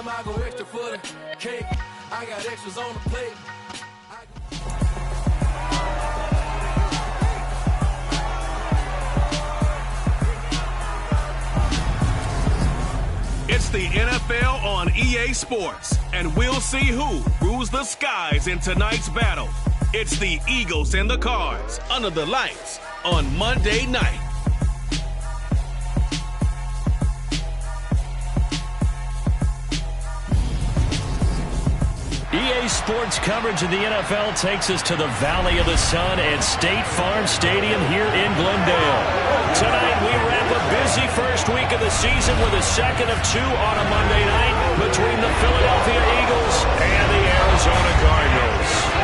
time I go extra for the cake. I got extras on the plate. It's the NFL on EA Sports, and we'll see who rules the skies in tonight's battle. It's the Eagles and the Cards under the lights on Monday night. EA Sports coverage of the NFL takes us to the Valley of the Sun at State Farm Stadium here in Glendale. Tonight we wrap a busy first week of the season with a second of two on a Monday night between the Philadelphia Eagles and the Arizona Cardinals.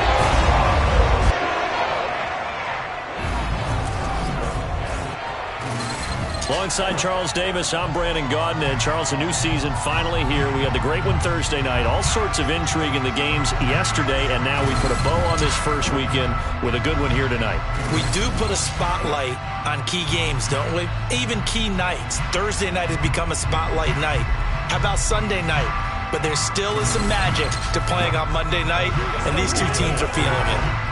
Alongside Charles Davis, I'm Brandon Gaudin. And Charles, a new season finally here. We had the great one Thursday night. All sorts of intrigue in the games yesterday, and now we put a bow on this first weekend with a good one here tonight. We do put a spotlight on key games, don't we? Even key nights. Thursday night has become a spotlight night. How about Sunday night? But there still is some magic to playing on Monday night, and these two teams are feeling it.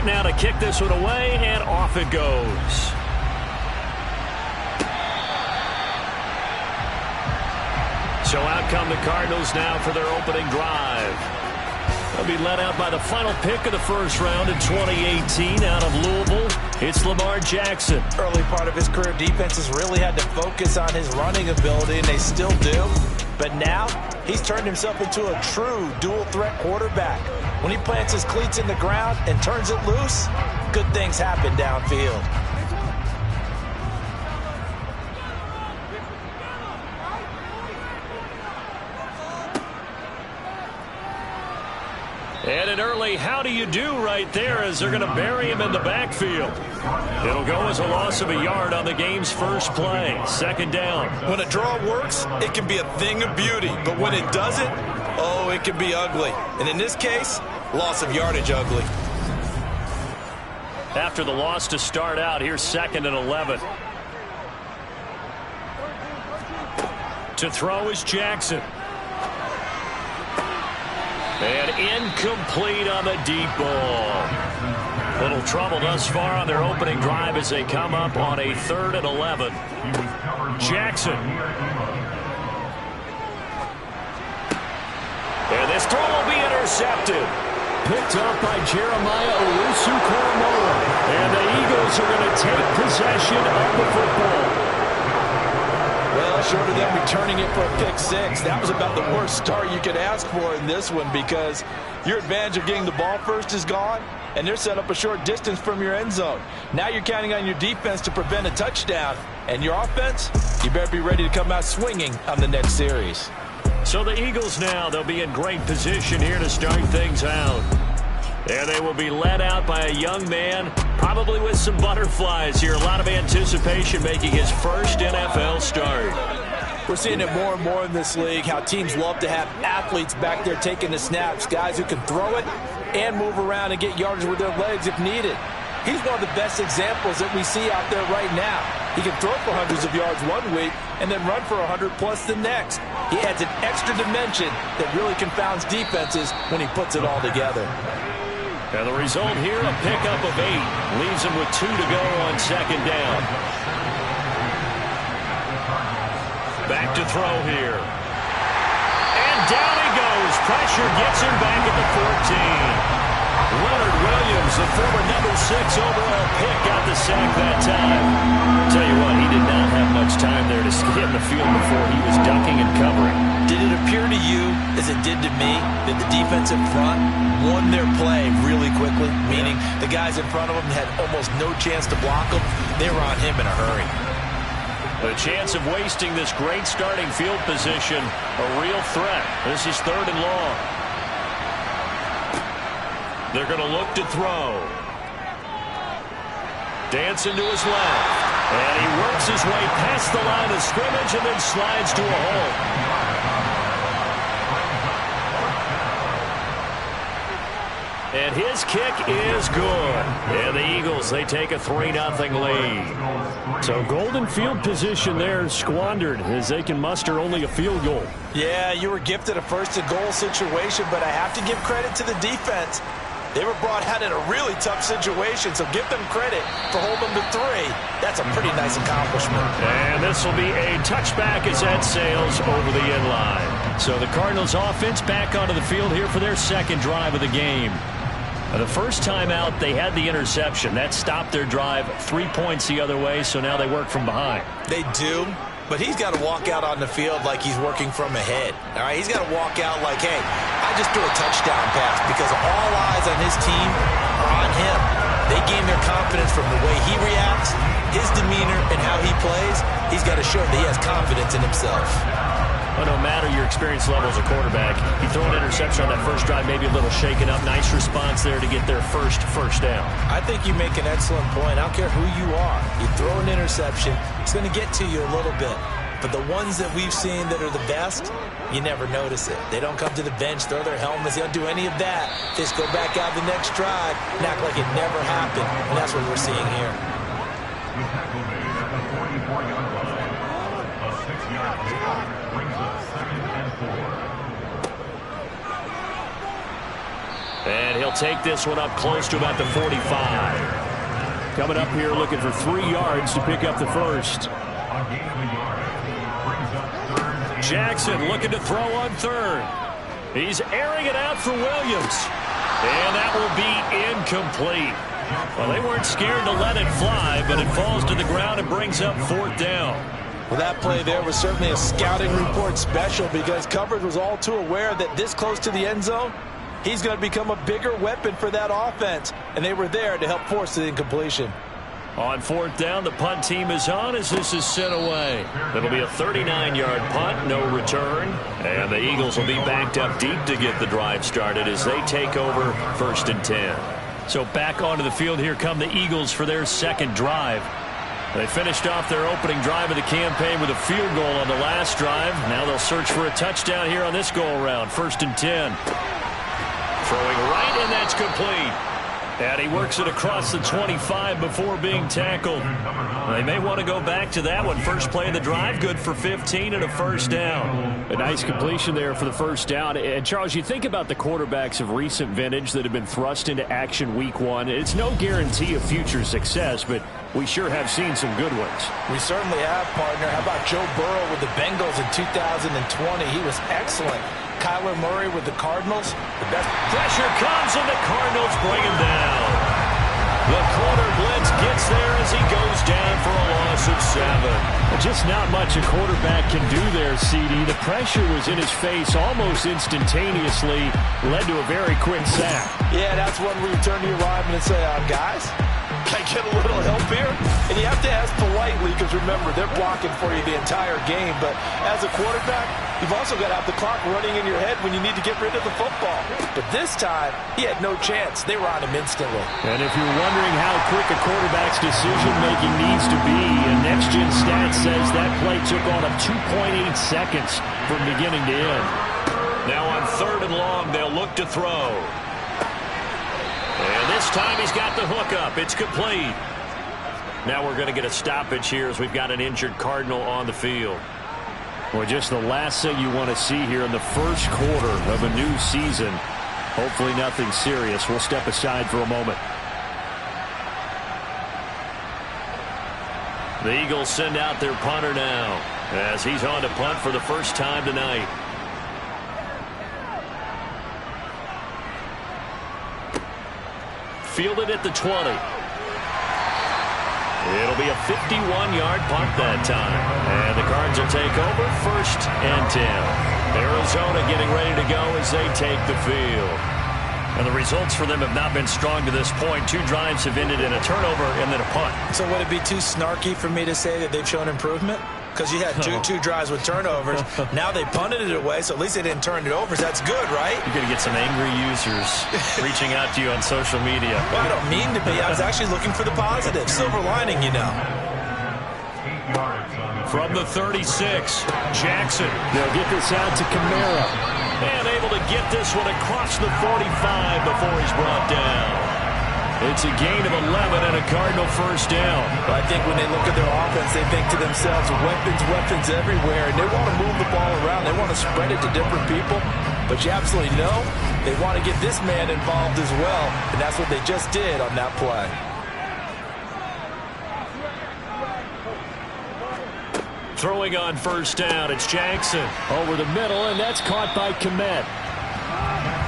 Set now to kick this one away, and off it goes. So out come the Cardinals now for their opening drive. They'll be led out by the final pick of the first round in 2018 out of Louisville. It's Lamar Jackson. Early part of his career, defenses really had to focus on his running ability, and they still do. But now, he's turned himself into a true dual-threat quarterback. When he plants his cleats in the ground and turns it loose, good things happen downfield. And an early how do you do right there as they're going to bury him in the backfield. It'll go as a loss of a yard on the game's first play. Second down. When a draw works, it can be a thing of beauty. But when it doesn't, oh, it can be ugly. And in this case, loss of yardage ugly. After the loss to start out, here's 2nd and 11. To throw is Jackson. And incomplete on the deep ball. Little trouble thus far on their opening drive as they come up on a 3rd and 11. Jackson. And this throw will be intercepted. Picked up by Jeremiah Owusu-Koramoah. And the Eagles are going to take possession of the football. Well, short of them returning it for a pick six, that was about the worst start you could ask for in this one because your advantage of getting the ball first is gone, and they're set up a short distance from your end zone. Now you're counting on your defense to prevent a touchdown, and your offense, you better be ready to come out swinging on the next series. So the Eagles now, they'll be in great position here to start things out. And they will be led out by a young man, probably with some butterflies here. A lot of anticipation making his first NFL start. We're seeing it more and more in this league, how teams love to have athletes back there taking the snaps, guys who can throw it and move around and get yardage with their legs if needed. He's one of the best examples that we see out there right now. He can throw for hundreds of yards one week and then run for 100+ the next. He adds an extra dimension that really confounds defenses when he puts it all together. And the result here, a pickup of 8. Leaves him with 2 to go on 2nd down. Back to throw here. And down he goes. Pressure gets him back at the 14. Leonard Williams, the former number 6 overall pick, got the sack that time. I'll tell you what, he did not have much time there to get in the field before he was ducking and covering. Did it appear to you, as it did to me, that the defensive front won their play really quickly? Meaning the guys in front of them had almost no chance to block him. They were on him in a hurry. The chance of wasting this great starting field position, a real threat. This is 3rd and long. They're going to look to throw. Dancing to his left. And he works his way past the line of scrimmage and then slides to a hole. And his kick is good. And the Eagles, they take a 3-0 lead. So golden field position there squandered as they can muster only a field goal. Yeah, you were gifted a 1st-and-goal situation, but I have to give credit to the defense. They were brought out in a really tough situation, so give them credit for holding them to 3. That's a pretty nice accomplishment. And this will be a touchback as that sails over the end line. So the Cardinals offense back onto the field here for their 2nd drive of the game. The first time out, they had the interception. That stopped their drive 3 points the other way, so now they work from behind. They do, but he's got to walk out on the field like he's working from ahead. All right, he's got to walk out like, hey, I just threw a touchdown pass because all eyes on his team are on him. They gain their confidence from the way he reacts, his demeanor, and how he plays. He's got to show that he has confidence in himself. Well, no matter your experience level as a quarterback, you throw an interception on that first drive, maybe a little shaken up. Nice response there to get their first down. I think you make an excellent point. I don't care who you are. You throw an interception, it's going to get to you a little bit. But the ones that we've seen that are the best, you never notice it. They don't come to the bench, throw their helmets. They don't do any of that. They just go back out the next drive and act like it never happened. And that's what we're seeing here. And he'll take this one up close to about the 45. Coming up here looking for 3 yards to pick up the first. Jackson looking to throw on third. He's airing it out for Williams. And that will be incomplete. Well, they weren't scared to let it fly, but it falls to the ground and brings up 4th down. Well, that play there was certainly a scouting report special because coverage was all too aware that this close to the end zone, he's going to become a bigger weapon for that offense, and they were there to help force the incompletion. On 4th down, the punt team is on as this is sent away. It'll be a 39-yard punt, no return. And the Eagles will be backed up deep to get the drive started as they take over 1st and 10. So back onto the field, here come the Eagles for their second drive. They finished off their opening drive of the campaign with a field goal on the last drive. Now they'll search for a touchdown here on this go-around. 1st and 10. Throwing right, and that's complete. And he works it across the 25 before being tackled. They may want to go back to that one. First play of the drive, good for 15 and a 1st down. A nice completion there for the 1st down. And, Charles, you think about the quarterbacks of recent vintage that have been thrust into action week 1. It's no guarantee of future success, but we sure have seen some good ones. We certainly have, partner. How about Joe Burrow with the Bengals in 2020? He was excellent. Kyler Murray with the Cardinals. The best. Pressure comes, and the Cardinals bring him down. The corner blitz gets there as he goes down for a loss of 7. Just not much a quarterback can do there, CD. The pressure was in his face almost instantaneously, led to a very quick sack. Yeah, that's when we turn to your lineman and say, guys, can I get a little help here? And you have to ask politely because, remember, they're blocking for you the entire game. But as a quarterback, you've also got to have the clock running in your head when you need to get rid of the football. But this time, he had no chance. They were on him instantly. And if you're wondering how quick a quarterback's decision-making needs to be, a next-gen stat says that play took on up 2.8 seconds from beginning to end. Now on 3rd and long, they'll look to throw. And this time he's got the hook up. It's complete. Now we're going to get a stoppage here as we've got an injured Cardinal on the field. Well, just the last thing you want to see here in the first quarter of a new season. Hopefully nothing serious. We'll step aside for a moment. The Eagles send out their punter now as he's on to punt for the first time tonight. Fielded at the 20. It'll be a 51-yard punt that time. And the Cards will take over 1st and 10. Arizona getting ready to go as they take the field. And the results for them have not been strong to this point. 2 drives have ended in a turnover and then a punt. So would it be too snarky for me to say that they've shown improvement? Because you had two drives with turnovers. Now they punted it away, so at least they didn't turn it over. So that's good, right? You're going to get some angry users reaching out to you on social media. Well, I don't mean to be. I was actually looking for the positive. Silver lining, you know. From the 36, Jackson. They'll get this out to Kamara. And able to get this one across the 45 before he's brought down. It's a gain of 11 and a Cardinal 1st down. But I think when they look at their offense, they think to themselves, weapons everywhere. And they want to move the ball around. They want to spread it to different people. But you absolutely know they want to get this man involved as well. And that's what they just did on that play. Throwing on 1st down, it's Jackson. Over the middle, and that's caught by Komet.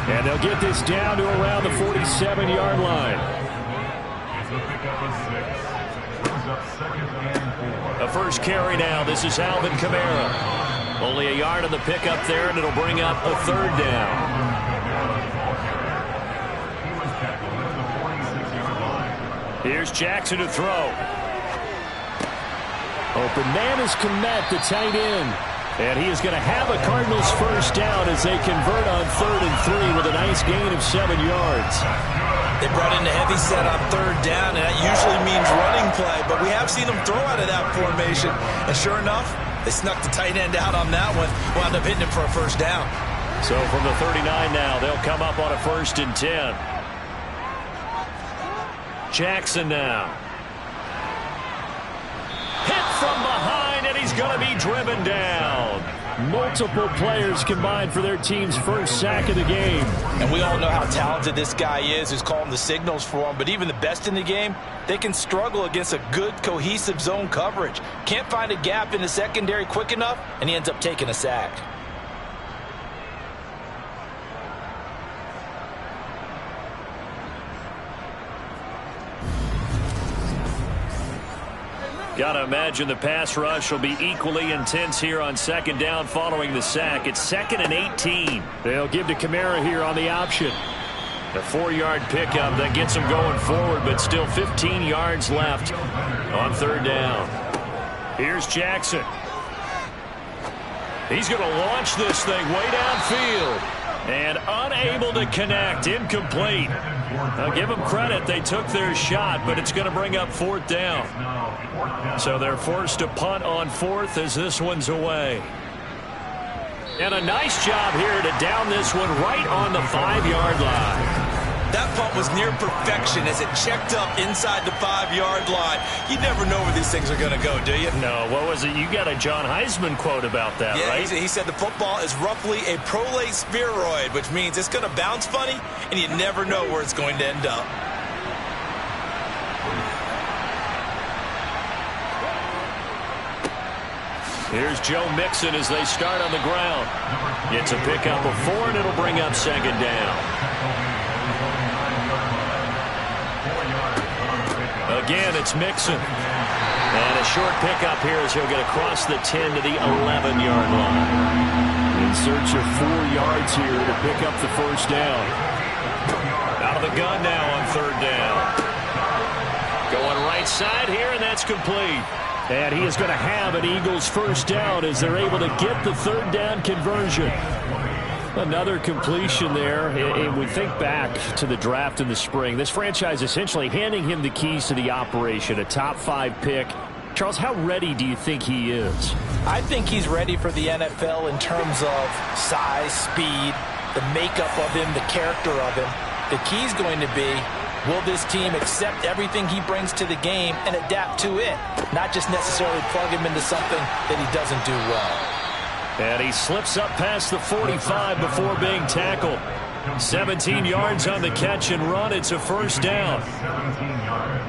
And they'll get this down to around the 47-yard line. A first carry now. This is Alvin Kamara. Only a yard on the pickup there, and it'll bring up a 3rd down. Here's Jackson to throw. Open man is Komet, the tight end. And he is going to have a Cardinals 1st down as they convert on 3rd and 3 with a nice gain of 7 yards. They brought in a heavy set on 3rd down, and that usually means running play. But we have seen them throw out of that formation. And sure enough, they snuck the tight end out on that one. Wound up hitting him for a 1st down. So from the 39 now, they'll come up on a 1st and 10. Jackson now. Hit from behind, and he's going to be driven down. Multiple players combined for their team's first sack of the game. And we all know how talented this guy is who's calling the signals for him. But even the best in the game, they can struggle against a good, cohesive zone coverage. Can't find a gap in the secondary quick enough, and he ends up taking a sack. Got to imagine the pass rush will be equally intense here on second down following the sack. It's 2nd and 18. They'll give to Kamara here on the option. A 4-yard pickup that gets him going forward, but still 15 yards left on third down. Here's Jackson. He's going to launch this thing way downfield. And unable to connect. Incomplete. I'll give them credit. They took their shot, but it's going to bring up 4th down. So they're forced to punt on 4th as this one's away. And a nice job here to down this one right on the 5-yard line. That punt was near perfection as it checked up inside the 5-yard line. You never know where these things are going to go, do you? No, what was it? You got a John Heisman quote about that, yeah, right? He said the football is roughly a prolate spheroid, which means it's going to bounce funny, and you never know where it's going to end up. Here's Joe Mixon as they start on the ground. It's a pickup of 4, and it'll bring up 2nd down. Again, it's Mixon. And a short pickup here as he'll get across the 10 to the 11-yard line. In search of 4 yards here to pick up the first down. Out of the gun now on third down. Going right side here, and that's complete. And he is going to have an Eagles first down as they're able to get the third down conversion. Another completion there. And we think back to the draft in the spring. This franchise essentially handing him the keys to the operation, a top 5 pick. Charles, how ready do you think he is? I think he's ready for the NFL in terms of size, speed, the makeup of him, the character of him. The key's going to be, will this team accept everything he brings to the game and adapt to it? Not just necessarily plug him into something that he doesn't do well. And he slips up past the 45 before being tackled. 17 yards on the catch and run. It's a first down. 17 yards.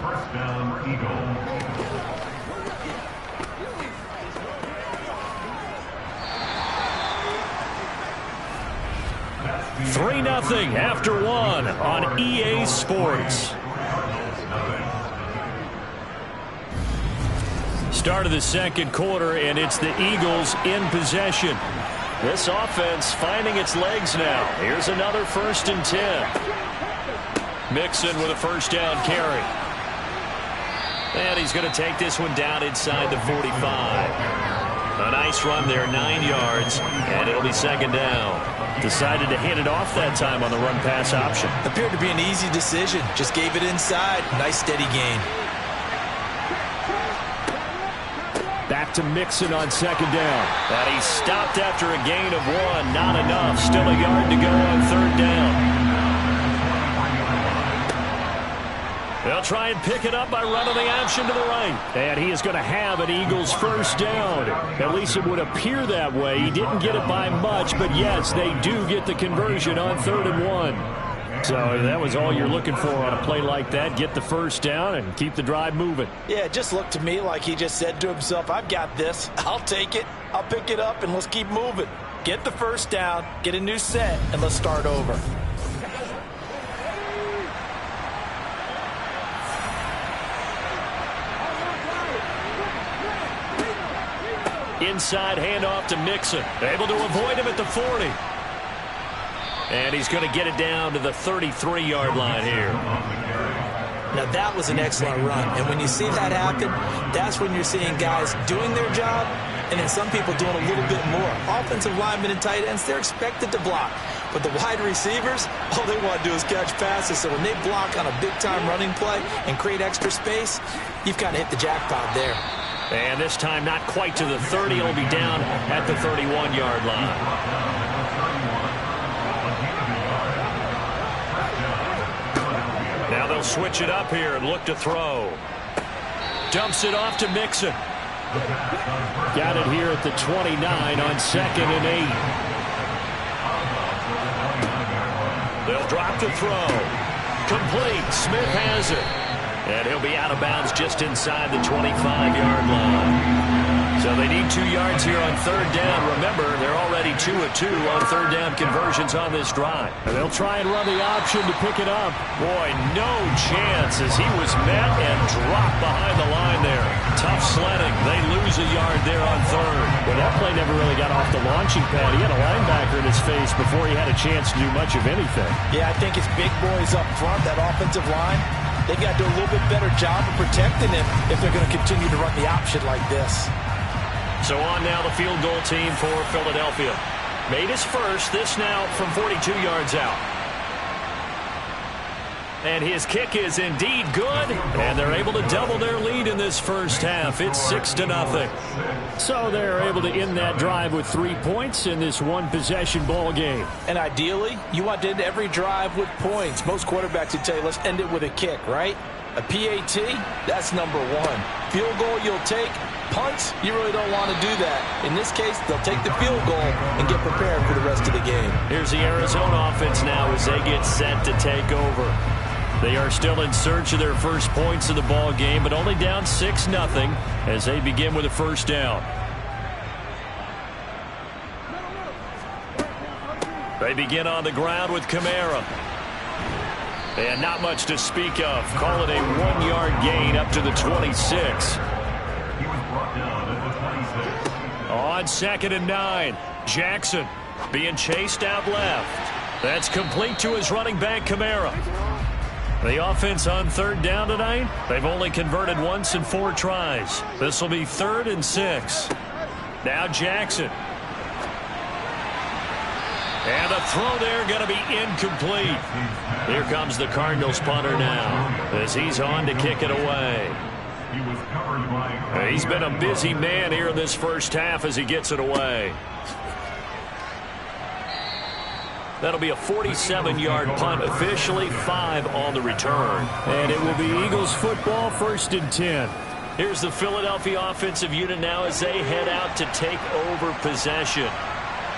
First down, Eagles. 3-0 after 1 on EA Sports. Start of the second quarter, and it's the Eagles in possession. This offense finding its legs now. Here's another 1st and 10. Mixon with a first down carry. And he's going to take this one down inside the 45. A nice run there, 9 yards, and it'll be 2nd down. Decided to hand it off that time on the run-pass option. Appeared to be an easy decision. Just gave it inside. Nice steady gain. Back to Mixon on 2nd down. But he stopped after a gain of 1. Not enough. Still a yard to go on 3rd down. They'll try and pick it up by running the option to the right. And he is going to have an Eagles first down. At least it would appear that way. He didn't get it by much, but yes, they do get the conversion on 3rd and 1. So that was all you're looking for on a play like that. Get the first down and keep the drive moving. Yeah, it just looked to me like he just said to himself, I've got this. I'll take it. I'll pick it up, and let's keep moving. Get the first down, get a new set, and let's start over. Inside handoff to Mixon. Able to avoid him at the 40. And he's going to get it down to the 33-yard line here. Now that was an excellent run. And when you see that happen, that's when you're seeing guys doing their job and then some people doing a little bit more. Offensive linemen and tight ends, they're expected to block. But the wide receivers, all they want to do is catch passes. So when they block on a big-time running play and create extra space, you've kind of hit the jackpot there. And this time not quite to the 30. It'll be down at the 31-yard line. Now they'll switch it up here and look to throw. Dumps it off to Mixon. Got it here at the 29 on 2nd and 8. They'll drop to throw. Complete. Smith has it. And he'll be out of bounds just inside the 25-yard line. So they need 2 yards here on 3rd down. Remember, they're already 2 of 2 on 3rd down conversions on this drive. And they'll try and run the option to pick it up. Boy, no chance as he was met and dropped behind the line there. Tough sledding. They lose a yard there on 3rd. Well, that play never really got off the launching pad. He had a linebacker in his face before he had a chance to do much of anything. Yeah, I think his big boys up front, that offensive line, they've got to do a little bit better job of protecting him if they're going to continue to run the option like this. So on now the field goal team for Philadelphia. Made his first, this now from 42 yards out. And his kick is indeed good, and they're able to double their lead in this first half. It's 6-0. So they're able to end that drive with 3 points in this one-possession ball game. And ideally, you want to end every drive with points. Most quarterbacks would tell you, let's end it with a kick, right? A PAT, that's number 1. Field goal you'll take. Punts, you really don't want to do that. In this case, they'll take the field goal and get prepared for the rest of the game. Here's the Arizona offense now as they get set to take over. They are still in search of their first points of the ball game, but only down 6-0 as they begin with a first down. They begin on the ground with Kamara. And not much to speak of. Call it a 1-yard gain up to the 26. On 2nd and 9, Jackson being chased out left. That's complete to his running back, Kamara. The offense on 3rd down tonight, they've only converted once in 4 tries. This will be 3rd and 6. Now Jackson. And the throw there going to be incomplete. Here comes the Cardinals punter now as he's on to kick it away. He's been a busy man here in this first half as he gets it away. That'll be a 47-yard punt, officially 5 on the return. And it will be Eagles football, 1st and 10. Here's the Philadelphia offensive unit now as they head out to take over possession.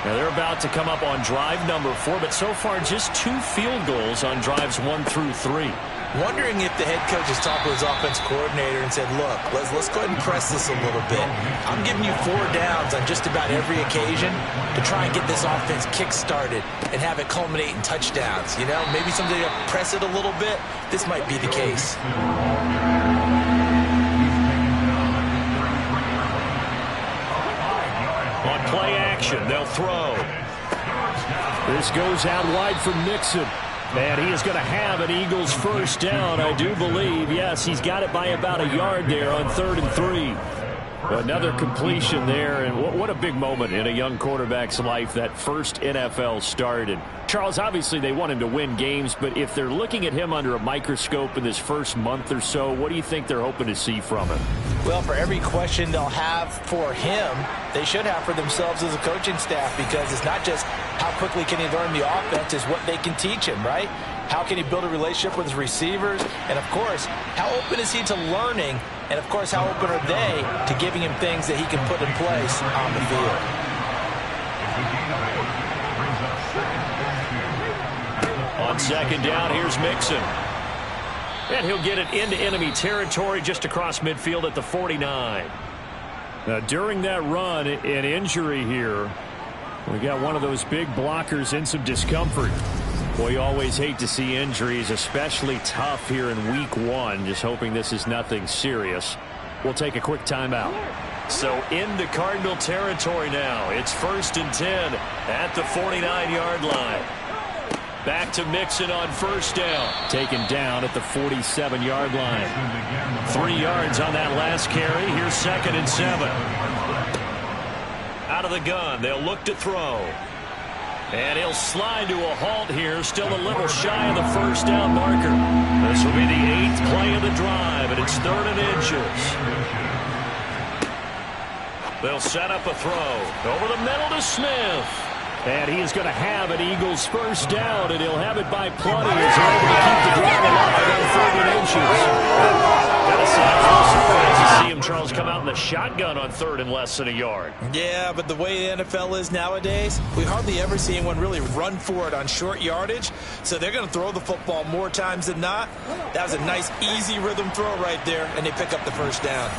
Now they're about to come up on drive number 4, but so far just 2 field goals on drives 1 through 3. Wondering if the head coach has talked to his offense coordinator and said, look, let's go ahead and press this a little bit. I'm giving you 4 downs on just about every occasion to try and get this offense kick-started and have it culminate in touchdowns. You know, maybe someday you'll press it a little bit. This might be the case. On play action, they'll throw. This goes out wide for Mixon. And he is going to have an Eagles first down, I do believe. Yes, he's got it by about a yard there on 3rd and 3. Another completion there, and what a big moment in a young quarterback's life, that first NFL start. And Charles, obviously they want him to win games, but if they're looking at him under a microscope in this first month or so, what do you think they're hoping to see from him? Well, for every question they'll have for him, they should have for themselves as a coaching staff, because it's not just how quickly can he learn the offense, it's what they can teach him, right? How can he build a relationship with his receivers? And, of course, how open is he to learning? And, of course, how open are they to giving him things that he can put in place on the field? On 2nd down, here's Mixon. And he'll get it into enemy territory just across midfield at the 49. Now, during that run, an injury here. We got one of those big blockers in some discomfort. Boy, you always hate to see injuries, especially tough here in week 1. Just hoping this is nothing serious. We'll take a quick timeout. So into Cardinal territory now. It's 1st and 10 at the 49-yard line. Back to Mixon on 1st down. Taken down at the 47-yard line. 3 yards on that last carry. Here's 2nd and 7. Out of the gun, they'll look to throw. And he'll slide to a halt here, still a little shy of the first down marker. This will be the 8th play of the drive, and it's 3rd and inches. They'll set up a throw. Over the middle to Smith. And he is going to have an Eagles first down, and he'll have it by plenty as they're able to keep the drive alive on 3rd and inches. Gotta say, I'm a little surprised to see him, Charles, come out in the shotgun on 3rd and less than a yard. Yeah, but the way the NFL is nowadays, we hardly ever see anyone really run for it on short yardage. So they're going to throw the football more times than not. That was a nice, easy rhythm throw right there, and they pick up the first down.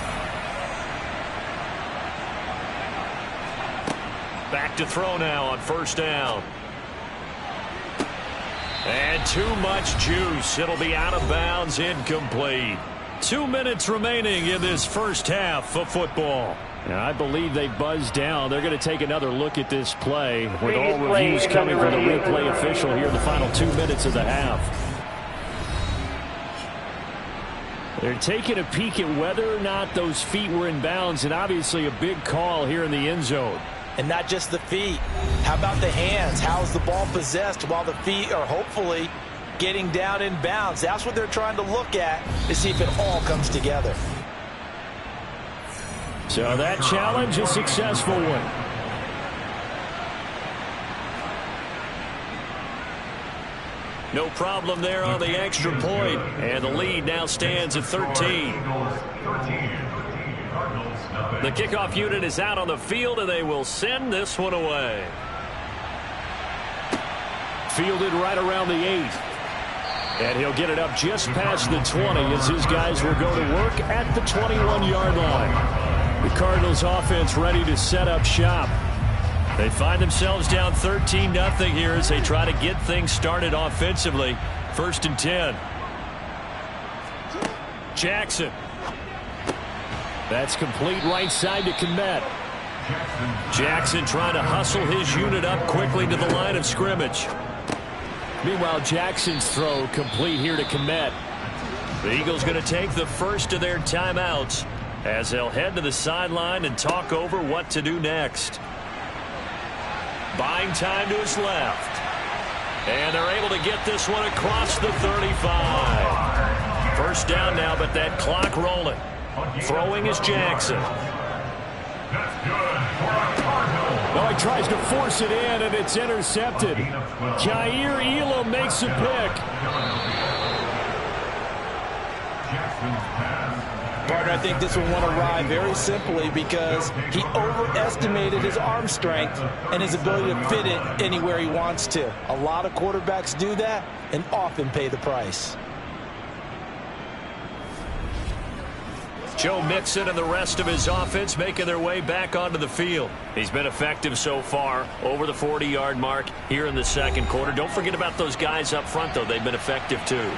Back to throw now on 1st down. And too much juice. It'll be out of bounds, incomplete. 2 minutes remaining in this first half of football. And I believe they buzzed down. They're going to take another look at this play with all reviews coming from the replay official here in the final 2 minutes of the half. They're taking a peek at whether or not those feet were in bounds, and obviously a big call here in the end zone. And not just the feet. How about the hands? How is the ball possessed while the feet are hopefully getting down in bounds? That's what they're trying to look at to see if it all comes together. So that challenge, a successful one. No problem there on the extra point. And the lead now stands at 13. The kickoff unit is out on the field, and they will send this one away. Fielded right around the 8. And he'll get it up just past the 20 as his guys will go to work at the 21-yard line. The Cardinals offense ready to set up shop. They find themselves down 13-0 here as they try to get things started offensively. 1st and 10. Jackson. That's complete right side to Kmet. Jackson trying to hustle his unit up quickly to the line of scrimmage. Meanwhile, Jackson's throw complete here to Kmet. The Eagles going to take the first of their timeouts as they'll head to the sideline and talk over what to do next. Buying time to his left. And they're able to get this one across the 35. First down now, but that clock rolling. Throwing is Jackson. Oh, he tries to force it in, and it's intercepted. Jair Elam makes a pick. Partner, I think this one won't arrive very simply because he overestimated his arm strength and his ability to fit it anywhere he wants to. A lot of quarterbacks do that and often pay the price. Joe Mixon and the rest of his offense making their way back onto the field. He's been effective so far over the 40-yard mark here in the second quarter. Don't forget about those guys up front, though. They've been effective, too.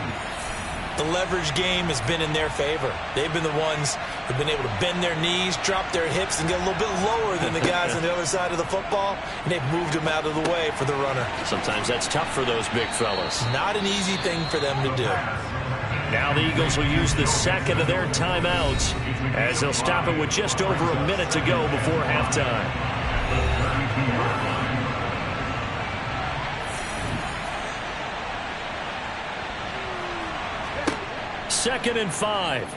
The leverage game has been in their favor. They've been the ones who've been able to bend their knees, drop their hips, and get a little bit lower than the guys on the other side of the football, and they've moved them out of the way for the runner. Sometimes that's tough for those big fellas. Not an easy thing for them to do. Now the Eagles will use the second of their timeouts as they'll stop it with just over a minute to go before halftime. Second and 5.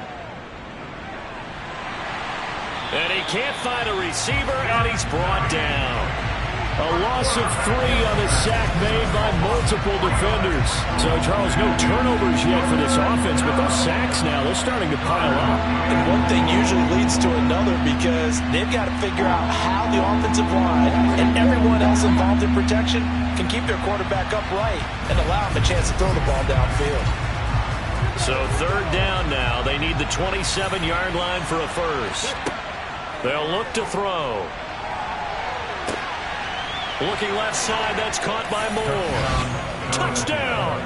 And he can't find a receiver, and he's brought down. A loss of 3 on the sack made by multiple defenders. So, Charles, no turnovers yet for this offense, but those sacks now, they're starting to pile up. And one thing usually leads to another because they've got to figure out how the offensive line and everyone else involved in protection can keep their quarterback upright and allow him a chance to throw the ball downfield. So third down now. They need the 27-yard line for a first. They'll look to throw. Looking left side, that's caught by Moore. Touchdown!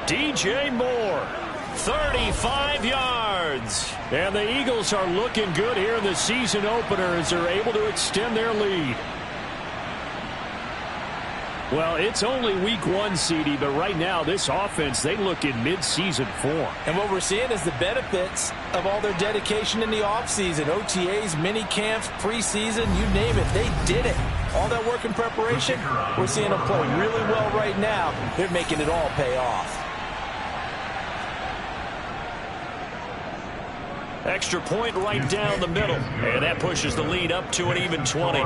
DJ Moore, 35 yards. And the Eagles are looking good here in the season opener as they're able to extend their lead. Well, it's only week 1, CD, but right now this offense, they look in mid-season form. And what we're seeing is the benefits of all their dedication in the offseason. OTAs, mini camps, preseason, you name it, they did it. All that work in preparation, we're seeing them play really well right now. They're making it all pay off. Extra point right down the middle. And that pushes the lead up to an even 20.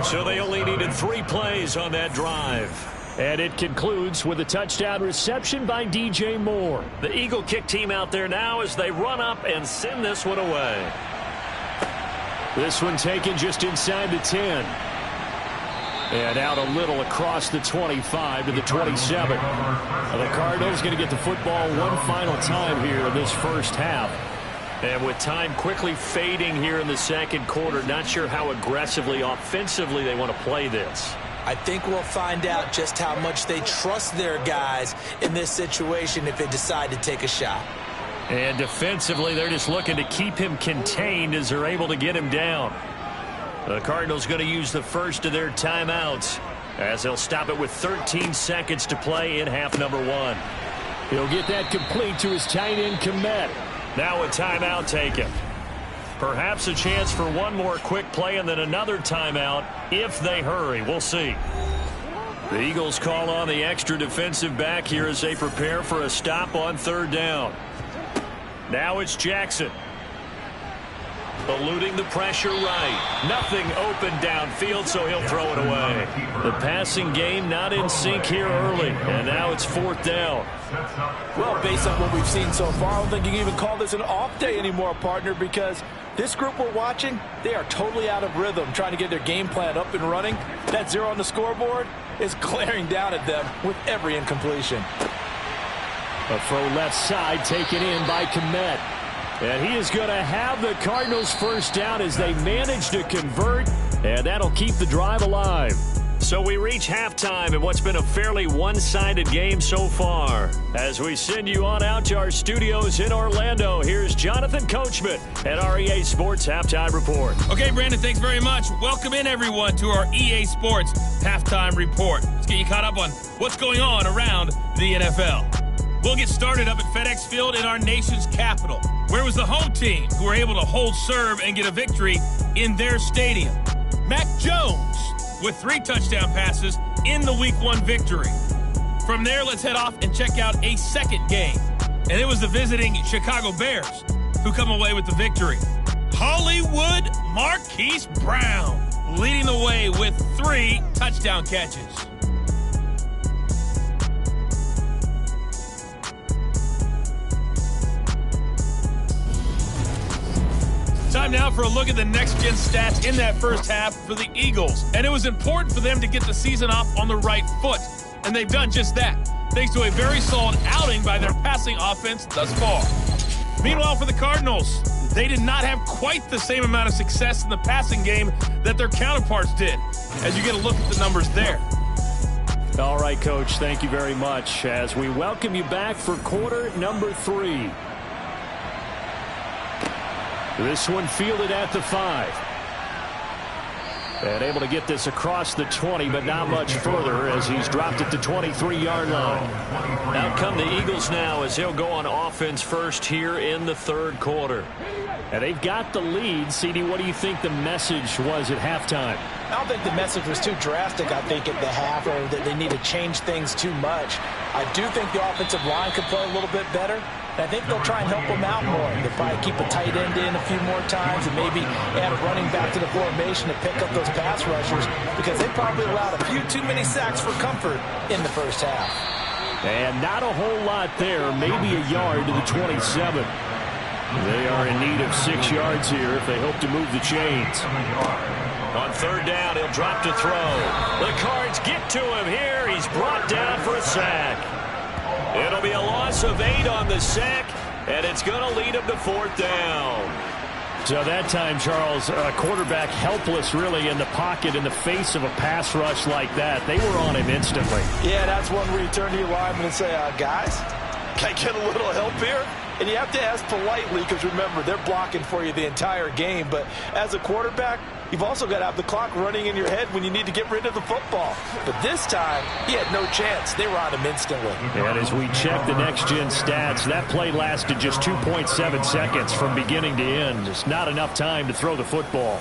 So they only needed 3 plays on that drive. And it concludes with a touchdown reception by DJ Moore. The Eagle kick team out there now as they run up and send this one away. This one taken just inside the 10. And out a little across the 25 to the 27. The Cardinals going to get the football one final time here in this first half. And with time quickly fading here in the second quarter, not sure how aggressively, offensively they want to play this. I think we'll find out just how much they trust their guys in this situation if they decide to take a shot. And defensively, they're just looking to keep him contained as they're able to get him down. The Cardinals going to use the first of their timeouts as they'll stop it with 13 seconds to play in half number 1. He'll get that complete to his tight end, Komet. Now a timeout taken. Perhaps a chance for one more quick play and then another timeout if they hurry. We'll see. The Eagles call on the extra defensive back here as they prepare for a stop on third down. Now it's Jackson. Eluding the pressure right. Nothing open downfield, so he'll throw it away. The passing game not in sync here early, and now it's fourth down. Well, based on what we've seen so far, I don't think you can even call this an off day anymore, partner, because this group we're watching, they are totally out of rhythm, trying to get their game plan up and running. That 0 on the scoreboard is glaring down at them with every incompletion. A throw left side taken in by Komet. And he is going to have the Cardinals first down as they manage to convert, and that'll keep the drive alive. So we reach halftime in what's been a fairly one-sided game so far. As we send you on out to our studios in Orlando, here's Jonathan Coachman at our EA Sports Halftime Report. Okay, Brandon, thanks very much. Welcome in, everyone, to our EA Sports Halftime Report. Let's get you caught up on what's going on around the NFL. We'll get started up at FedEx Field in our nation's capital. Where was the home team who were able to hold serve and get a victory in their stadium? Mac Jones with 3 touchdown passes in the Week 1 victory. From there, let's head off and check out a second game. And it was the visiting Chicago Bears who come away with the victory. Hollywood Marquise Brown leading the way with 3 touchdown catches. Time now for a look at the next-gen stats in that first half for the Eagles. And it was important for them to get the season off on the right foot. And they've done just that, thanks to a very solid outing by their passing offense thus far. Meanwhile, for the Cardinals, they did not have quite the same amount of success in the passing game that their counterparts did, as you get a look at the numbers there. All right, Coach, thank you very much as we welcome you back for quarter number 3. This one fielded at the 5. And able to get this across the 20, but not much further as he's dropped at the 23-yard line. Out come the Eagles now as they'll go on offense first here in the third quarter. And they've got the lead. CD, what do you think the message was at halftime? I don't think the message was too drastic, I think, at the half, or that they need to change things too much. I do think the offensive line could play a little bit better. And I think they'll try and help them out more. They'll probably keep a tight end in a few more times and maybe add a running back to the formation to pick up those pass rushers, because they probably allowed a few too many sacks for comfort in the first half. And not a whole lot there, maybe a yard to the 27. They are in need of 6 yards here if they hope to move the chains. On third down, he'll drop to throw. The Cards get to him here. He's brought down for a sack. It'll be a loss of 8 on the sack, and it's going to lead him to fourth down. So that time, Charles, quarterback helpless really in the pocket in the face of a pass rush like that. They were on him instantly. Yeah, that's one where you turn to your lineman and say, guys, can I get a little help here? And you have to ask politely because, remember, they're blocking for you the entire game. But as a quarterback, you've also got to have the clock running in your head when you need to get rid of the football. But this time, he had no chance. They were on him instantly. And as we check the next-gen stats, that play lasted just 2.7 seconds from beginning to end. Just not enough time to throw the football.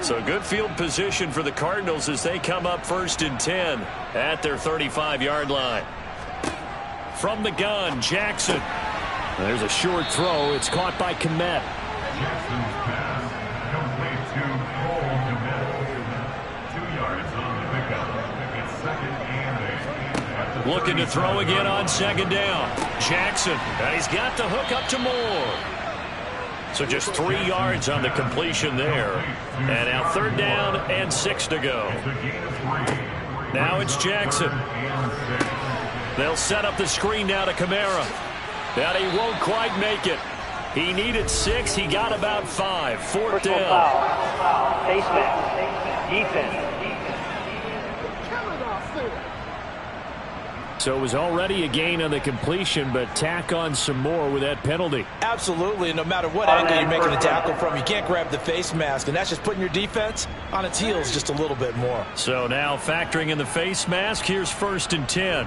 So good field position for the Cardinals as they come up first and 10 at their 35-yard line. From the gun, Jackson. There's a short throw. It's caught by Komet. Jackson's pass complete to Cole Komet. 2 yards on the pickup. Looking to throw again on second down. Jackson, and he's got the hook up to Moore. So just 3 yards on the completion there. And now 3rd down and 6 to go. Now it's Jackson. They'll set up the screen now to Kamara. And he won't quite make it. He needed 6. He got about 5. 4th down. Face mask. Defense. So it was already a gain on the completion, but tack on some more with that penalty. Absolutely. No matter what angle you're making a tackle from, you can't grab the face mask, and that's just putting your defense on its heels just a little bit more. So now factoring in the face mask, here's 1st and 10.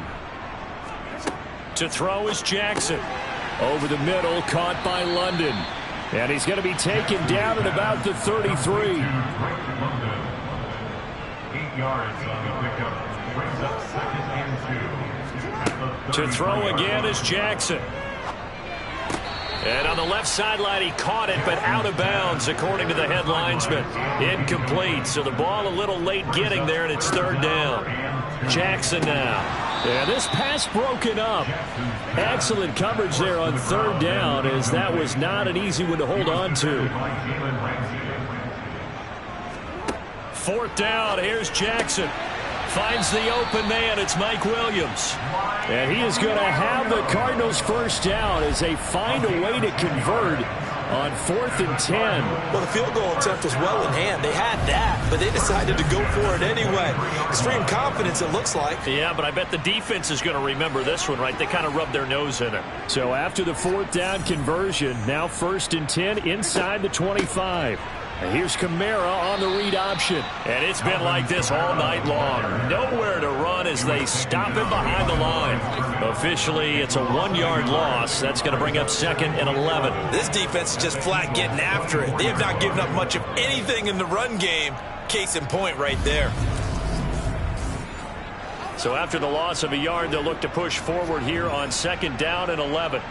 To throw is Jackson. Over the middle, caught by London. And he's going to be taken down at about the 33. 8 yards on the pickup. Brings up 2nd and 2. To throw again is Jackson. And on the left sideline, he caught it, but out of bounds, according to the head linesman. Incomplete, so the ball a little late getting there, and it's 3rd down. Jackson now. And this pass broken up. Excellent coverage there on 3rd down, as that was not an easy one to hold on to. 4th down, here's Jackson. Finds the open man. It's Mike Williams. And he is going to have the Cardinals' 1st down as they find a way to convert on 4th and 10. Well, the field goal attempt was well in hand. They had that, but they decided to go for it anyway. Extreme confidence, it looks like. Yeah, but I bet the defense is going to remember this one, right? They kind of rubbed their nose in it. So after the 4th down conversion, now 1st and 10 inside the 25. And here's Kamara on the read option. And it's been like this all night long. Nowhere to run as they stop him behind the line. Officially, it's a 1-yard loss. That's going to bring up 2nd and 11. This defense is just flat getting after it. They have not given up much of anything in the run game. Case in point right there. So after the loss of a yard, they'll look to push forward here on 2nd down and 11.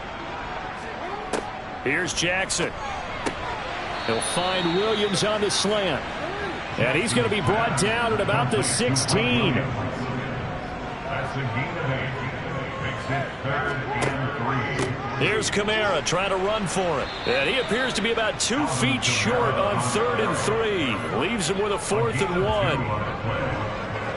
Here's Jackson. He'll find Williams on the slant. And he's going to be brought down at about the 16. That's a gain of 8. Makes it 3rd and 3. Here's Kamara trying to run for it. And he appears to be about 2 feet short on 3rd and 3. Leaves him with a 4th and 1.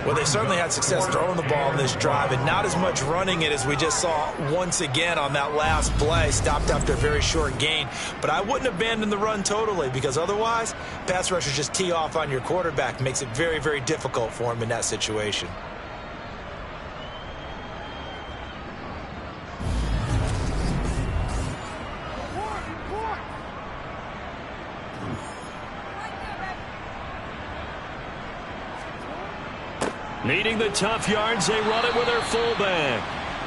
Well, they certainly had success throwing the ball in this drive, and not as much running it as we just saw once again on that last play. Stopped after a very short gain. But I wouldn't abandon the run totally, because otherwise, pass rushers just tee off on your quarterback. Makes it very, very difficult for him in that situation. Needing the tough yards, they run it with their fullback.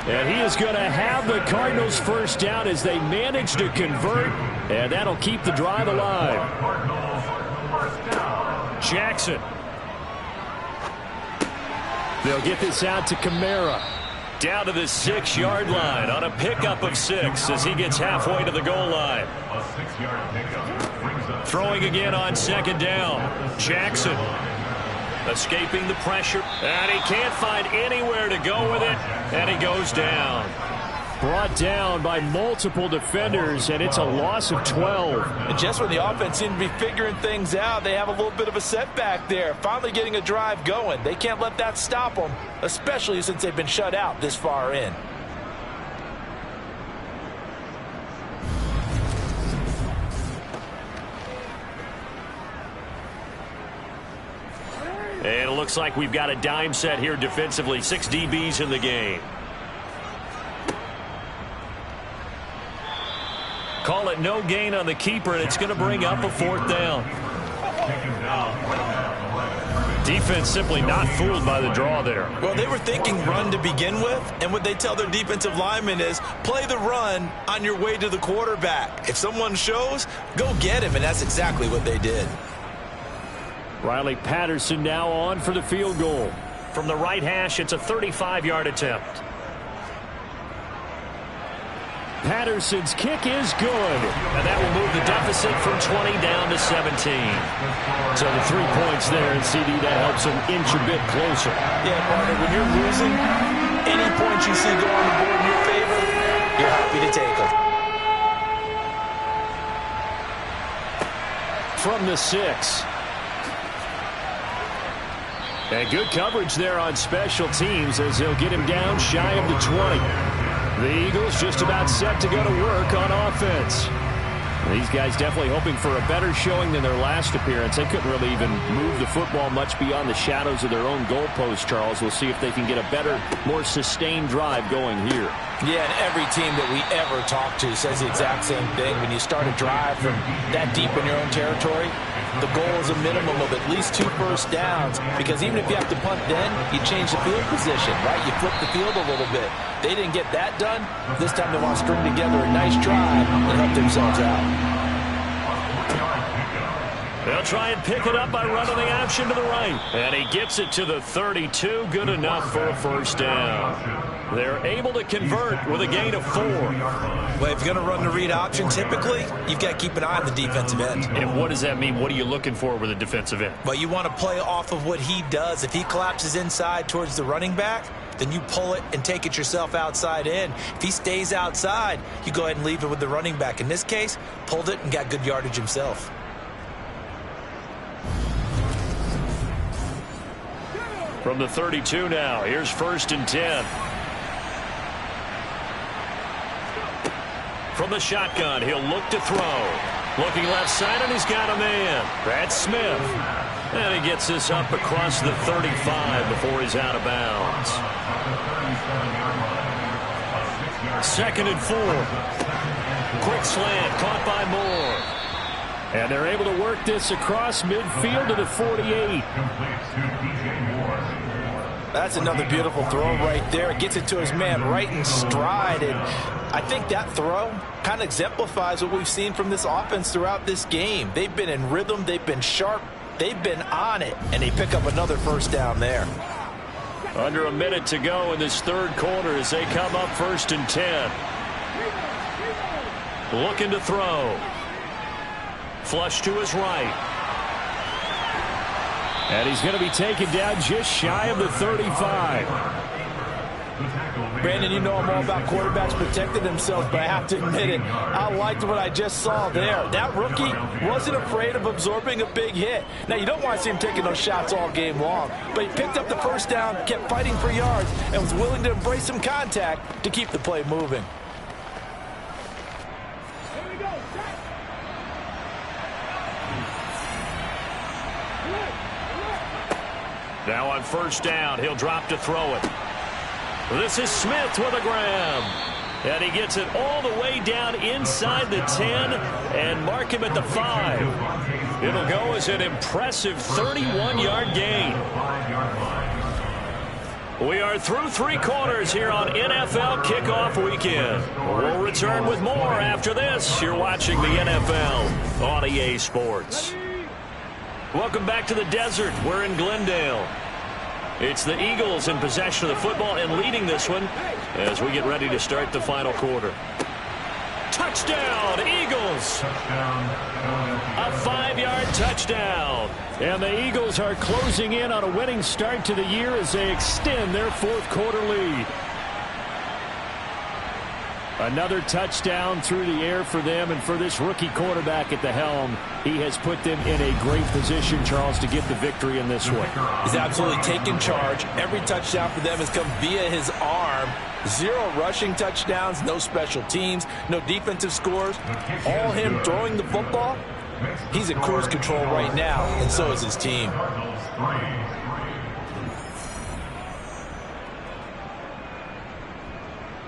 And he is going to have the Cardinals' 1st down as they manage to convert, and that'll keep the drive alive. Jackson. They'll get this out to Kamara. Down to the 6-yard line on a pickup of 6 as he gets halfway to the goal line. A 6-yard pickup. Throwing again on 2nd down. Jackson. Escaping the pressure, and he can't find anywhere to go with it, and he goes down. Brought down by multiple defenders, and it's a loss of 12. And just when the offense seemed to be figuring things out, they have a little bit of a setback there. Finally getting a drive going. They can't let that stop them, especially since they've been shut out this far in. And it looks like we've got a dime set here defensively. 6 DBs in the game. Call it no gain on the keeper, and it's going to bring up a 4th down. Defense simply not fooled by the draw there. Well, they were thinking run to begin with, and what they tell their defensive linemen is play the run on your way to the quarterback. If someone shows, go get him, and that's exactly what they did. Riley Patterson now on for the field goal. From the right hash, it's a 35-yard attempt. Patterson's kick is good, and that will move the deficit from 20 down to 17. So the 3 points there, and CD, that helps them inch a bit closer. Yeah, partner, when you're losing, any point points you see go on the board in your favor, you're happy to take them. From the 6. And good coverage there on special teams as they'll get him down shy of the 20. The Eagles just about set to go to work on offense. These guys definitely hoping for a better showing than their last appearance. They couldn't really even move the football much beyond the shadows of their own goalpost, Charles. We'll see if they can get a better, more sustained drive going here. Yeah, and every team that we ever talk to says the exact same thing. When you start a drive from that deep in your own territory, the goal is a minimum of at least 2 first downs, because even if you have to punt then, you change the field position, right? You flip the field a little bit. They didn't get that done. This time they want to string together a nice drive and help themselves out. They'll try and pick it up by running the option to the right. And he gets it to the 32. Good enough for a first down. They're able to convert with a gain of 4. Well, if you're going to run the read option, typically, you've got to keep an eye on the defensive end. And what does that mean? What are you looking for with a defensive end? Well, you want to play off of what he does. If he collapses inside towards the running back, then you pull it and take it yourself outside in. If he stays outside, you go ahead and leave it with the running back. In this case, pulled it and got good yardage himself. From the 32 now, here's 1st and 10. From the shotgun, he'll look to throw. Looking left side, and he's got a man. That's Smith. And he gets this up across the 35 before he's out of bounds. 2nd and 4. Quick slant, caught by Moore. And they're able to work this across midfield to the 48. That's another beautiful throw right there. Gets it to his man right in stride. And I think that throw kind of exemplifies what we've seen from this offense throughout this game. They've been in rhythm. They've been sharp. They've been on it. And they pick up another first down there. Under a minute to go in this 3rd quarter as they come up 1st and 10. Looking to throw. Flush to his right. And he's going to be taken down just shy of the 35. Brandon, you know I'm all about quarterbacks protecting themselves, but I have to admit it, I liked what I just saw there. That rookie wasn't afraid of absorbing a big hit. Now, you don't want to see him taking those shots all game long, but he picked up the first down, kept fighting for yards, and was willing to embrace some contact to keep the play moving. Now on 1st down, he'll drop to throw it. This is Smith with a grab. And he gets it all the way down inside the 10 and mark him at the 5. It'll go as an impressive 31-yard gain. We are through 3 quarters here on NFL Kickoff Weekend. We'll return with more after this. You're watching the NFL on EA Sports. Welcome back to the desert. We're in Glendale. It's the Eagles in possession of the football and leading this one as we get ready to start the final quarter. Touchdown, Eagles! A 5-yard touchdown. And the Eagles are closing in on a winning start to the year as they extend their 4th quarter lead. Another touchdown through the air for them, and for this rookie quarterback at the helm, he has put them in a great position, Charles, to get the victory in this one. He's absolutely taken charge. Every touchdown for them has come via his arm. 0 rushing touchdowns, no special teams, no defensive scores. All him throwing the football. He's at cruise control right now, and so is his team.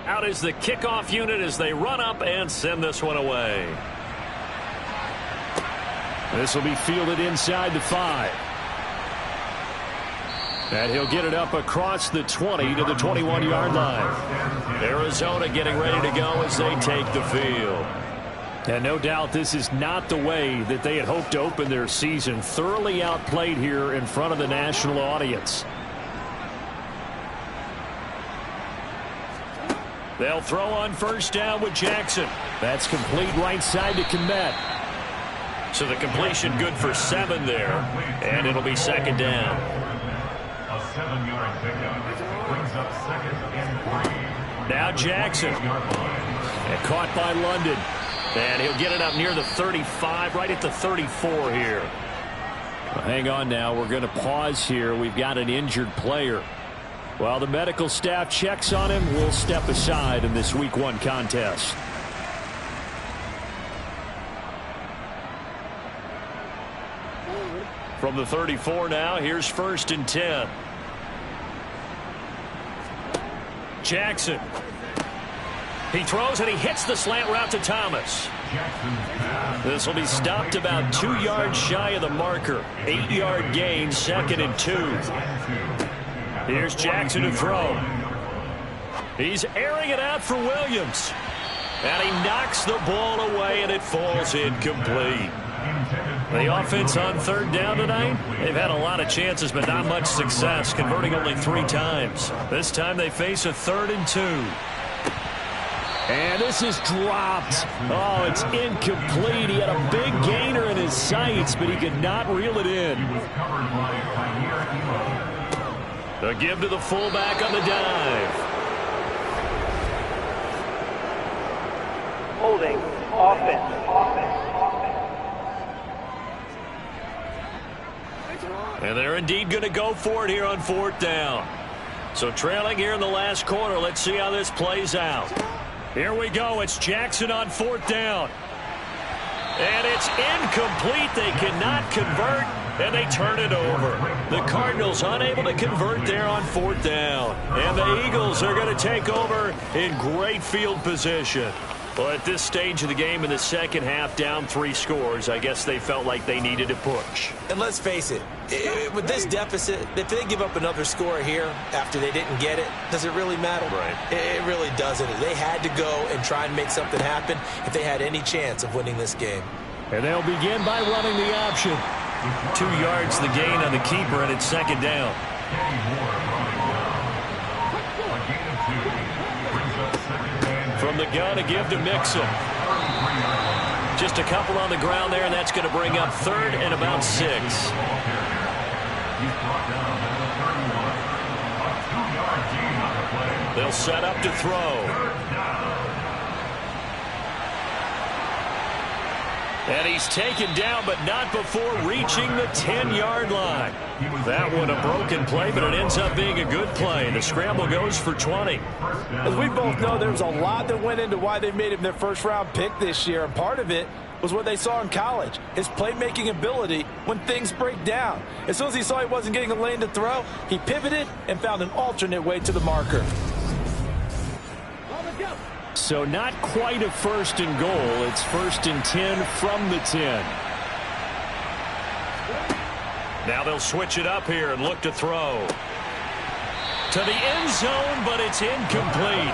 Out is the kickoff unit as they run up and send this one away. This will be fielded inside the 5. And he'll get it up across the 20 to the 21-yard line. Arizona getting ready to go as they take the field. And no doubt this is not the way that they had hoped to open their season. Thoroughly outplayed here in front of the national audience. They'll throw on 1st down with Jackson. That's complete right side to Kmet. So the completion good for 7 there. And it'll be 2nd down. 7-yard pickup. Brings up 2nd and 3. Now Jackson. And caught by London. And he'll get it up near the 35, right at the 34 here. Well, hang on now. We're going to pause here. We've got an injured player. While the medical staff checks on him, we'll step aside in this Week 1 contest. From the 34 now, here's 1st and 10. Jackson. He throws and he hits the slant route to Thomas. This will be stopped about 2 yards shy of the marker. 8-yard gain, 2nd and 2. Here's Jackson to throw. He's airing it out for Williams. And he knocks the ball away and it falls incomplete. The offense on 3rd down tonight, they've had a lot of chances but not much success, converting only 3 times. This time they face a 3rd and 2. And this is dropped. Oh, it's incomplete. He had a big gainer in his sights, but he could not reel it in. The give to the fullback on the dive. Holding. Offense. And they're indeed going to go for it here on 4th down. So trailing here in the last quarter. Let's see how this plays out. Here we go. It's Jackson on 4th down. And it's incomplete. They cannot convert, and they turn it over. The Cardinals unable to convert there on 4th down. And the Eagles are going to take over in great field position. Well, at this stage of the game in the second half, down 3 scores, I guess they felt like they needed to push. And let's face it, with this deficit, if they give up another score here after they didn't get it, does it really matter? Right. It really doesn't. They had to go and try and make something happen if they had any chance of winning this game. And they'll begin by running the option. 2 yards the gain on the keeper, and it's 2nd down. From the gun, a give to Mixon. Just a couple on the ground there, and that's going to bring up 3rd and about 6. They'll set up to throw. And he's taken down, but not before reaching the 10-yard line. That one a broken play, but it ends up being a good play. The scramble goes for 20. As we both know, there was a lot that went into why they made him their first-round pick this year, and part of it was what they saw in college, his playmaking ability when things break down. As soon as he saw he wasn't getting a lane to throw, he pivoted and found an alternate way to the marker. So not quite a 1st and goal. It's 1st and 10 from the 10. Now they'll switch it up here and look to throw. To the end zone, but it's incomplete.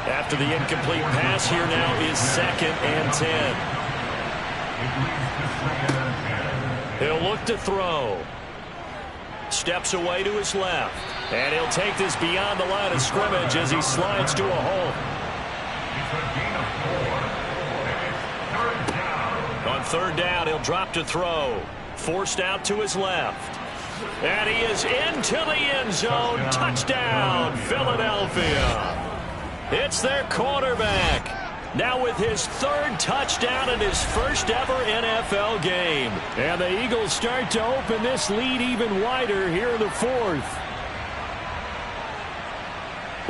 After the incomplete pass, here now is 2nd and 10. He'll look to throw. Steps away to his left. And he'll take this beyond the line of scrimmage as he slides to a hole. On 3rd down, he'll drop to throw. Forced out to his left. And he is into the end zone. Touchdown, Philadelphia. It's their quarterback. Now with his 3rd touchdown in his first ever NFL game. And the Eagles start to open this lead even wider here in the 4th.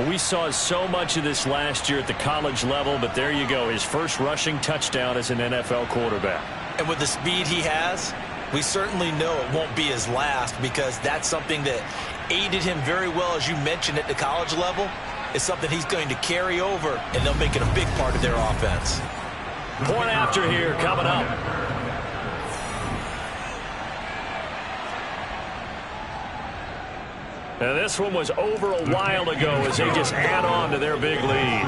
We saw so much of this last year at the college level, but there you go, his first rushing touchdown as an NFL quarterback. And with the speed he has, we certainly know it won't be his last, because that's something that aided him very well, as you mentioned, at the college level. It's something he's going to carry over, and they'll make it a big part of their offense. Point after here coming up. And this one was over a while ago as they just add on to their big lead.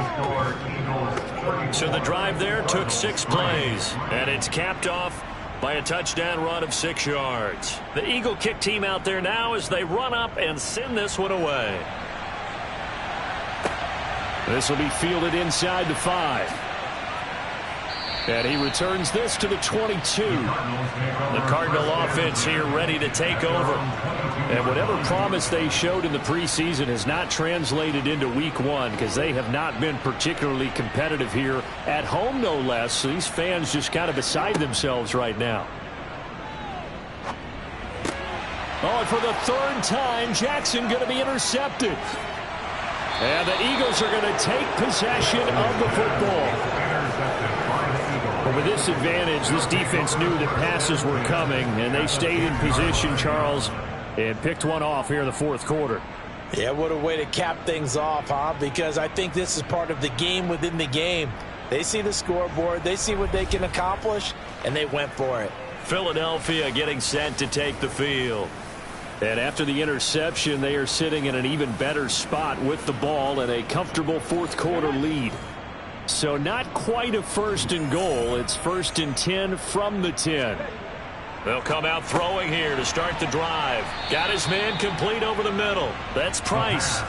So the drive there took 6 plays, and it's capped off by a touchdown run of 6 yards. The Eagle kick team out there now as they run up and send this one away. This will be fielded inside the 5. And he returns this to the 22. The Cardinal offense here ready to take over. And whatever promise they showed in the preseason has not translated into week one because they have not been particularly competitive here at home, no less. So these fans just kind of beside themselves right now. Oh, and for the third time, Jackson going to be intercepted. And the Eagles are going to take possession of the football. But with this advantage, this defense knew that passes were coming, and they stayed in position, Charles, and picked one off here in the fourth quarter. Yeah, what a way to cap things off, huh? Because I think this is part of the game within the game. They see the scoreboard, they see what they can accomplish, and they went for it. Philadelphia getting set to take the field. And after the interception, they are sitting in an even better spot with the ball and a comfortable fourth quarter lead. So not quite a first and goal. It's 1st and 10 from the 10. They'll come out throwing here to start the drive. Got his man complete over the middle. That's Price.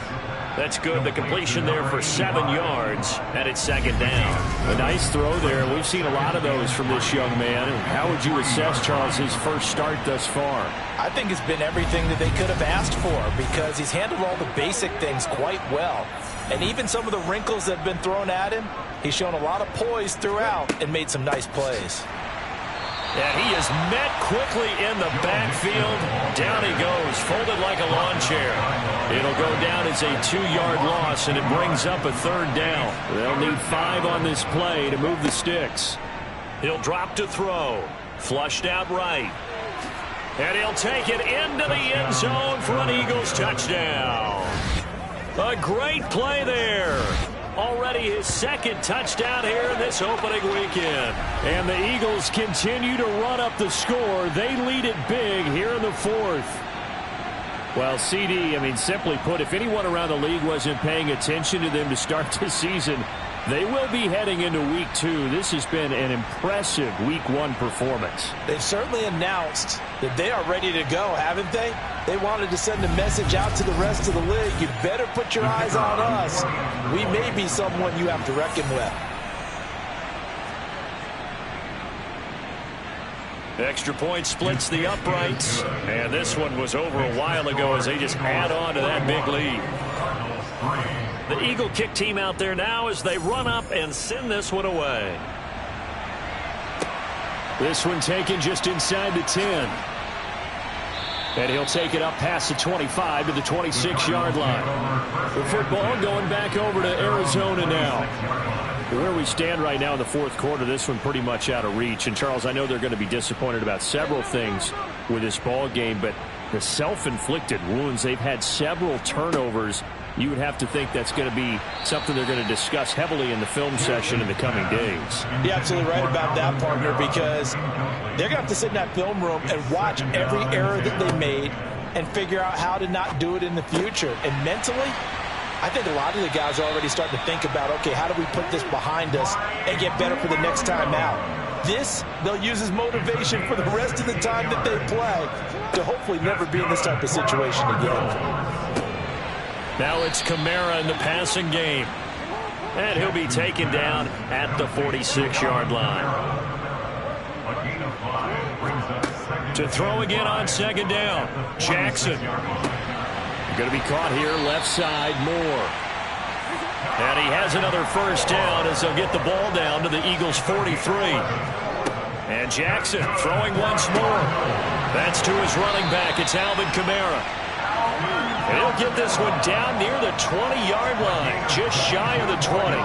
That's good. The completion there for 7 yards, and it's 2nd down. A nice throw there. We've seen a lot of those from this young man. How would you assess, Charles, his first start thus far? I think it's been everything that they could have asked for because he's handled all the basic things quite well. And even some of the wrinkles that have been thrown at him, he's shown a lot of poise throughout and made some nice plays. And he is met quickly in the backfield. Down he goes, folded like a lawn chair. It'll go down as a 2-yard loss, and it brings up a 3rd down. They'll need 5 on this play to move the sticks. He'll drop to throw. Flushed out right. And he'll take it into the end zone for an Eagles touchdown. A great play there. Already his 2nd touchdown here in this opening weekend. And the Eagles continue to run up the score. They lead it big here in the 4th. Well, CD, simply put, if anyone around the league wasn't paying attention to them to start this season, they will be heading into week 2. This has been an impressive week 1 performance. They've certainly announced that they are ready to go, haven't they? They wanted to send a message out to the rest of the league. You better put your eyes on us. We may be someone you have to reckon with. Extra point splits the uprights. And this one was over a while ago as they just add on to that big lead. The Eagle kick team out there now as they run up and send this one away. This one taken just inside the 10. And he'll take it up past the 25 to the 26-yard line. The football going back over to Arizona now. Where we stand right now in the fourth quarter, this one pretty much out of reach. And, Charles, I know they're going to be disappointed about several things with this ball game, but the self-inflicted wounds, they've had several turnovers. You would have to think that's going to be something they're going to discuss heavily in the film session in the coming days. You're absolutely right about that, partner, because they're going to have to sit in that film room and watch every error that they made and figure out how to not do it in the future. And mentally, I think a lot of the guys are already starting to think about, okay, how do we put this behind us and get better for the next time out? This, they'll use as motivation for the rest of the time that they play to hopefully never be in this type of situation again. Now it's Kamara in the passing game. And he'll be taken down at the 46-yard line. To throw again on 2nd down. Jackson. Going to be caught here left side, Moore. And he has another first down as they'll get the ball down to the Eagles' 43. And Jackson throwing once more. That's to his running back. It's Alvin Kamara. And he'll get this one down near the 20-yard line, just shy of the 20.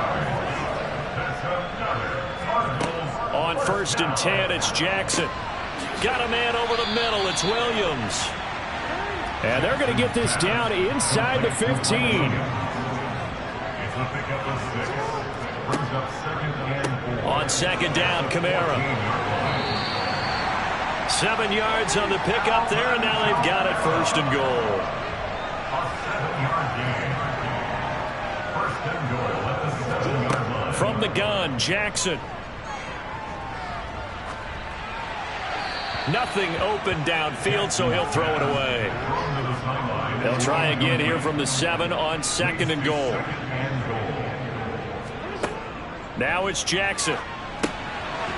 On 1st and 10, it's Jackson. Got a man over the middle. It's Williams. And they're going to get this down inside the 15. On 2nd down, Kamara. 7 yards on the pickup there, and now they've got it 1st and goal. From the gun, Jackson. Nothing open downfield, so he'll throw it away. They'll try again here from the 7 on 2nd and goal. Now it's Jackson.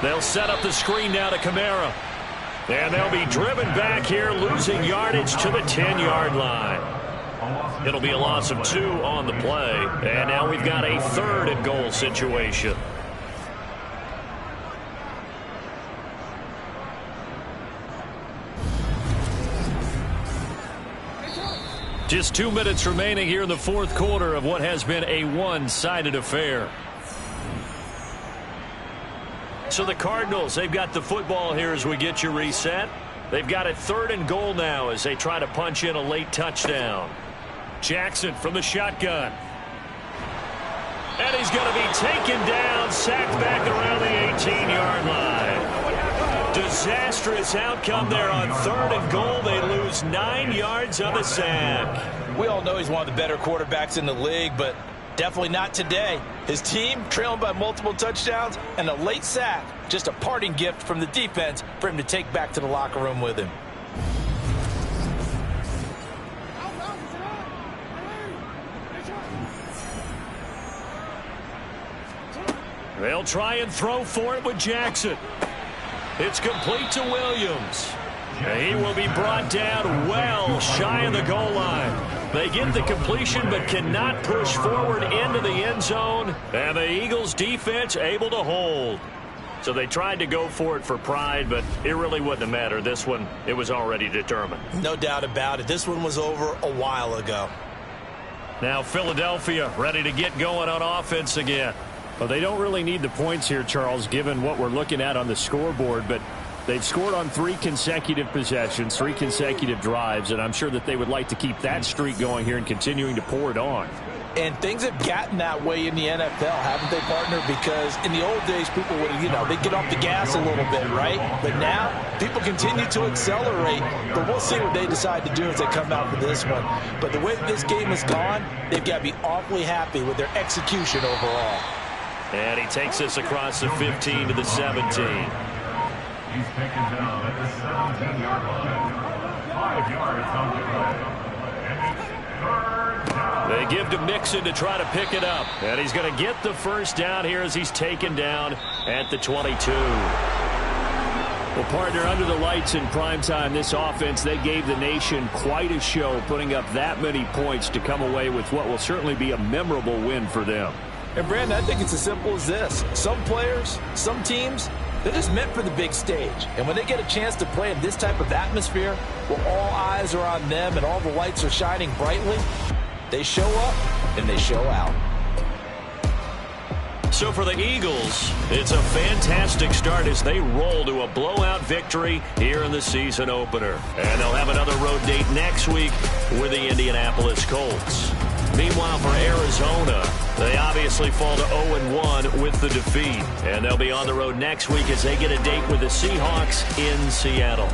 They'll set up the screen now to Kamara. And they'll be driven back here, losing yardage to the 10-yard line. It'll be a loss of 2 on the play. And now we've got a 3rd and goal situation. Just 2 minutes remaining here in the 4th quarter of what has been a one-sided affair. So the Cardinals, they've got the football here as we get you reset. They've got it 3rd and goal now as they try to punch in a late touchdown. Jackson from the shotgun. And he's going to be taken down, sacked back around the 18-yard line. Disastrous outcome there on 3rd and goal. They lose 9 yards on the sack. We all know he's one of the better quarterbacks in the league, but definitely not today. His team trailing by multiple touchdowns and a late sack. Just a parting gift from the defense for him to take back to the locker room with him. They'll try and throw for it with Jackson. It's complete to Williams. He will be brought down well shy of the goal line. They get the completion but cannot push forward into the end zone. And the Eagles defense able to hold. So they tried to go for it for pride, but it really wouldn't have mattered. This one, it was already determined. No doubt about it. This one was over a while ago. Now Philadelphia ready to get going on offense again. Well, they don't really need the points here, Charles, given what we're looking at on the scoreboard, but they've scored on 3 consecutive possessions, 3 consecutive drives, and I'm sure that they would like to keep that streak going here and continuing to pour it on. And things have gotten that way in the NFL, haven't they, partner? Because in the old days, people would, they'd get off the gas a little bit, right? But now, people continue to accelerate, but we'll see what they decide to do as they come out for this one. But the way this game has gone, they've got to be awfully happy with their execution overall. And he takes this across the 15 to the 17. He's taken down at the 17-yard line. 5 yards on the play. And it's 3rd down. They give to Mixon to try to pick it up. And he's going to get the first down here as he's taken down at the 22. Well, partner, under the lights in primetime, this offense, they gave the nation quite a show, putting up that many points to come away with what will certainly be a memorable win for them. And, Brandon, I think it's as simple as this. Some players, some teams, they're just meant for the big stage. And when they get a chance to play in this type of atmosphere, where all eyes are on them and all the lights are shining brightly, they show up and they show out. So for the Eagles, it's a fantastic start as they roll to a blowout victory here in the season opener. And they'll have another road date next week with the Indianapolis Colts. Meanwhile, for Arizona, they obviously fall to 0-1 with the defeat. And they'll be on the road next week as they get a date with the Seahawks in Seattle.